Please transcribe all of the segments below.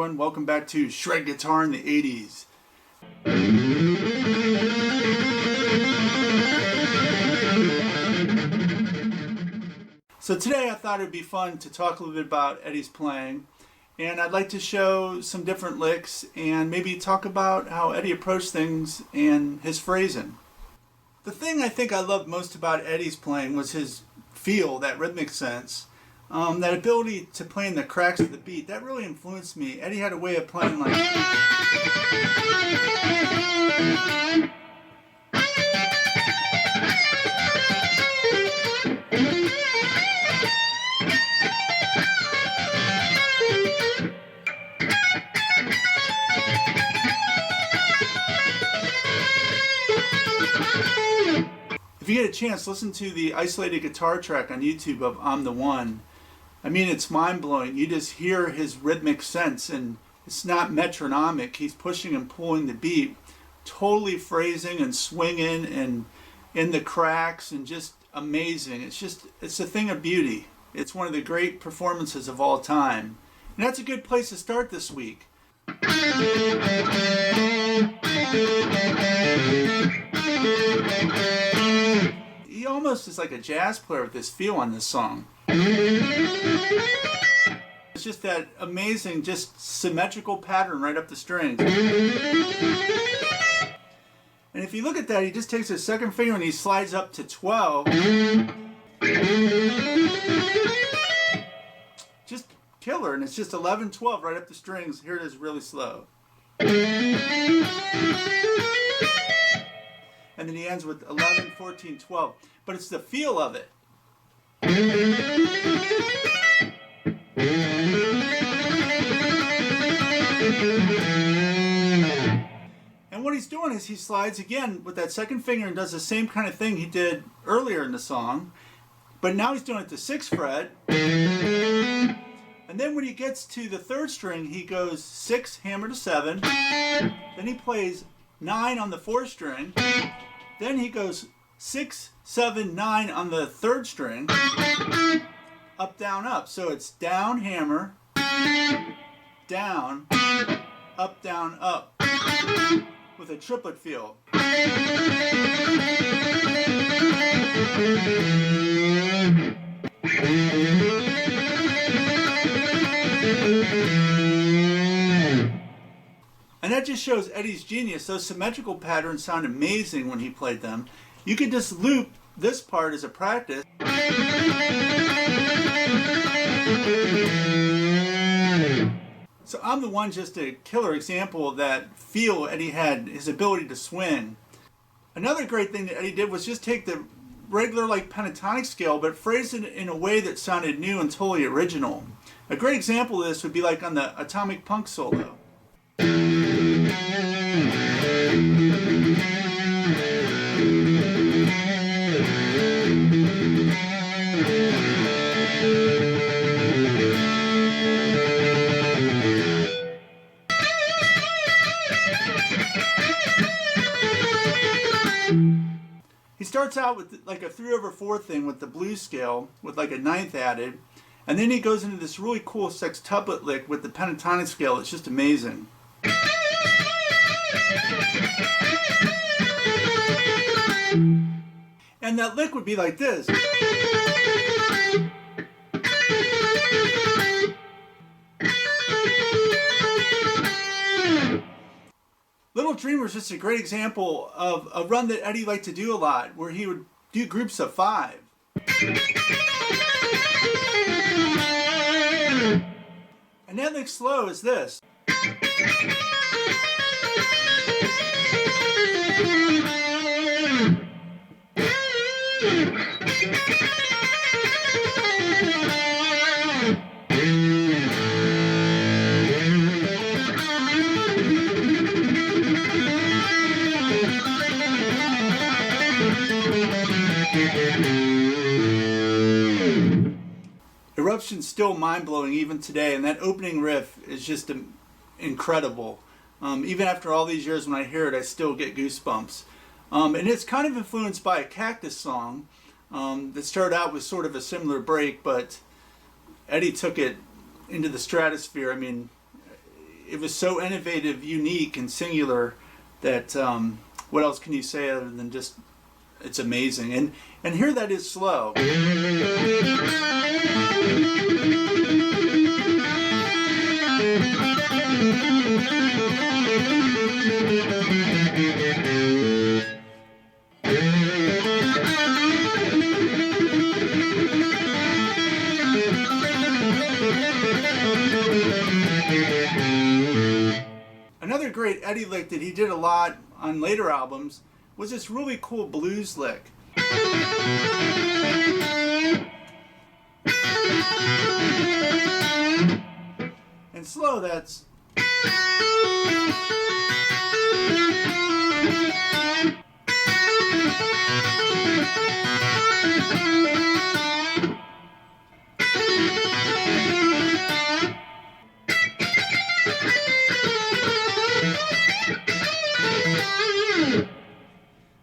everyone. Welcome back to Shred Guitar in the 80s. So today I thought it would be fun to talk a little bit about Eddie's playing, and I'd like to show some different licks and maybe talk about how Eddie approached things and his phrasing. The thing I think I loved most about Eddie's playing was his feel, that rhythmic sense. That ability to play in the cracks of the beat, that really influenced me. Eddie had a way of playing like... If you get a chance, listen to the isolated guitar track on YouTube of I'm the One. I mean, it's mind-blowing. You just hear his rhythmic sense, and it's not metronomic. He's pushing and pulling the beat, totally phrasing and swinging and in the cracks, and just amazing. It's a thing of beauty. It's one of the great performances of all time. And that's a good place to start this week. He almost is like a jazz player with this feel on this song. It's just that amazing, just symmetrical pattern right up the strings. And if you look at that, he just takes his second finger and he slides up to 12. Just killer, and it's just 11, 12 right up the strings. Here it is really slow. And then he ends with 11, 14, 12. But it's the feel of it. And what he's doing is he slides again with that second finger and does the same kind of thing he did earlier in the song. But now he's doing it to 6th fret. And then when he gets to the 3rd string, he goes 6, hammer to 7. Then he plays 9 on the 4th string. Then he goes 6, 7, 9 on the 3rd string. Up, down, up. So it's down, hammer, down, up, down, up. With a triplet feel. And that just shows Eddie's genius. Those symmetrical patterns sound amazing when he played them. You could just loop this part as a practice. So I'm the One, just a killer example of that feel Eddie had, his ability to swing. Another great thing that Eddie did was just take the regular like pentatonic scale but phrase it in a way that sounded new and totally original. A great example of this would be like on the Atomic Punk solo. He starts out with like a 3/4 thing with the blues scale with like a 9th added, and then he goes into this really cool sextuplet lick with the pentatonic scale. It's just amazing. And that lick would be like this. Little Dreamer is just a great example of a run that Eddie liked to do a lot, where he would do groups of 5. And that lick slow is this. Eruption's still mind-blowing even today, and that opening riff is just incredible. Even after all these years, when I hear it, I still get goosebumps. And it's kind of influenced by a Cactus song that started out with sort of a similar break, but Eddie took it into the stratosphere. I mean, it was so innovative, unique, and singular that what else can you say other than just it's amazing. And here that is slow. Another great Eddie lick that he did a lot on later albums was this really cool blues lick. And slow, that's...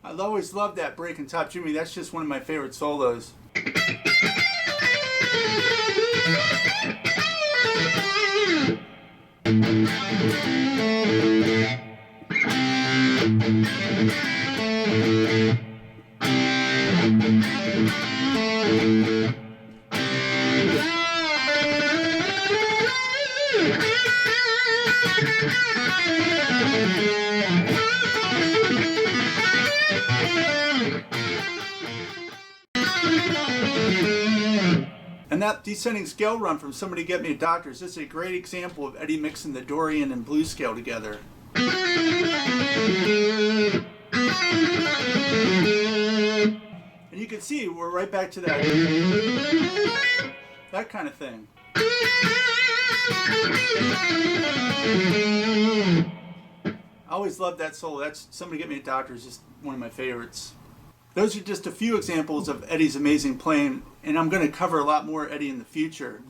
I always loved that break in Top Jimmy. That's just one of my favorite solos. And that descending scale run from Somebody Get Me a Doctor is just a great example of Eddie mixing the Dorian and blues scale together. And you can see we're right back to that kind of thing. I always loved that solo. That's Somebody Get Me a Doctor is just one of my favorites. Those are just a few examples of Eddie's amazing playing, and I'm going to cover a lot more Eddie in the future.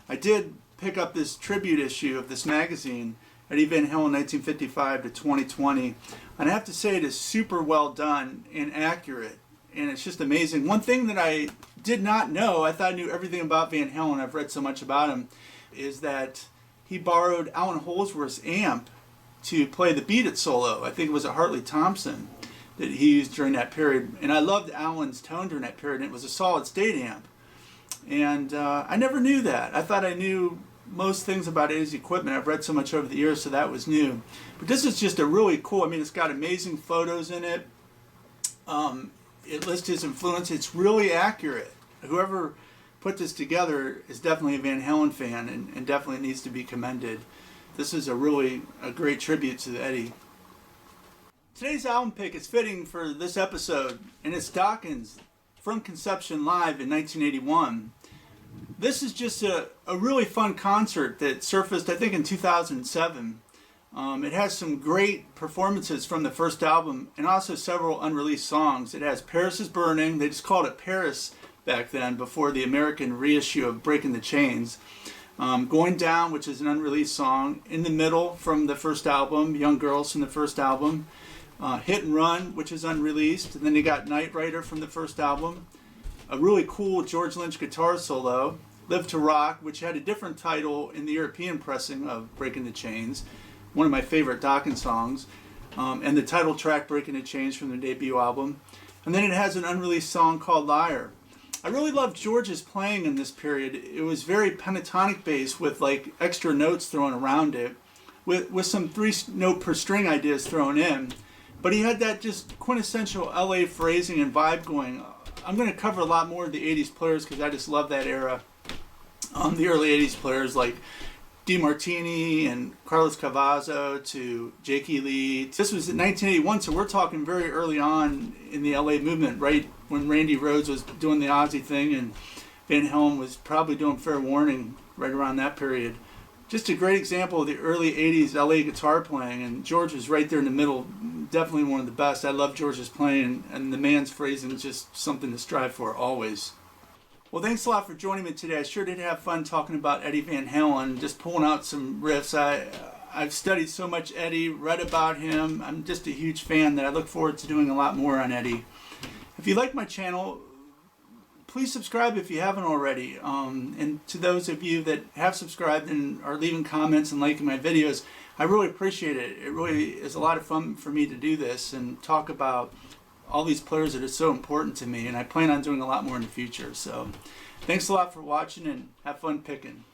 I did pick up this tribute issue of this magazine, Eddie Van Halen 1955 to 2020, and I have to say it is super well done and accurate, and it's just amazing. One thing that I did not know, I thought I knew everything about Van Halen, I've read so much about him, is that he borrowed Allan Holdsworth's amp to play the Beat It solo. I think it was a Hartley Thompson that he used during that period. And I loved Allan's tone during that period, and it was a solid state amp. And I never knew that. I thought I knew most things about Eddie's equipment. I've read so much over the years, so that was new. But this is just a really cool, I mean, it's got amazing photos in it. It lists his influence. It's really accurate. Whoever put this together is definitely a Van Halen fan and definitely needs to be commended. This is a great tribute to Eddie. Today's album pick is fitting for this episode, and it's Dokken's From Conception Live in 1981. This is just a really fun concert that surfaced, I think, in 2007. It has some great performances from the first album and also several unreleased songs. It has Paris is Burning. They just called it Paris back then before the American reissue of Breaking the Chains. Going Down, which is an unreleased song. In the Middle from the first album, Young Girls from the first album. Hit and Run, which is unreleased. And then you got Night Rider from the first album. A really cool George Lynch guitar solo. Live to Rock, which had a different title in the European pressing of Breaking the Chains. One of my favorite Dokken songs. And the title track, Breaking the Chains, from their debut album. And then it has an unreleased song called Liar. I really loved George's playing in this period. It was very pentatonic based with like extra notes thrown around it, with some 3-note per string ideas thrown in. But he had that just quintessential LA phrasing and vibe going. I'm going to cover a lot more of the 80s players because I just love that era. The early 80s players like DeMartini and Carlos Cavazo to Jakey Lee. This was in 1981, so we're talking very early on in the LA movement, right when Randy Rhoads was doing the Ozzy thing and Van Halen was probably doing Fair Warning right around that period. Just a great example of the early 80s LA guitar playing, and George was right there in the middle, definitely one of the best. I love George's playing, and the man's phrasing is just something to strive for always. Well, thanks a lot for joining me today. I sure did have fun talking about Eddie Van Halen, just pulling out some riffs. I've studied so much Eddie, read about him. I'm just a huge fan that I look forward to doing a lot more on Eddie. If you like my channel, please subscribe if you haven't already. And to those of you that have subscribed and are leaving comments and liking my videos, I really appreciate it. It really is a lot of fun for me to do this and talk about all these players that are so important to me, and I plan on doing a lot more in the future. So thanks a lot for watching, and have fun picking.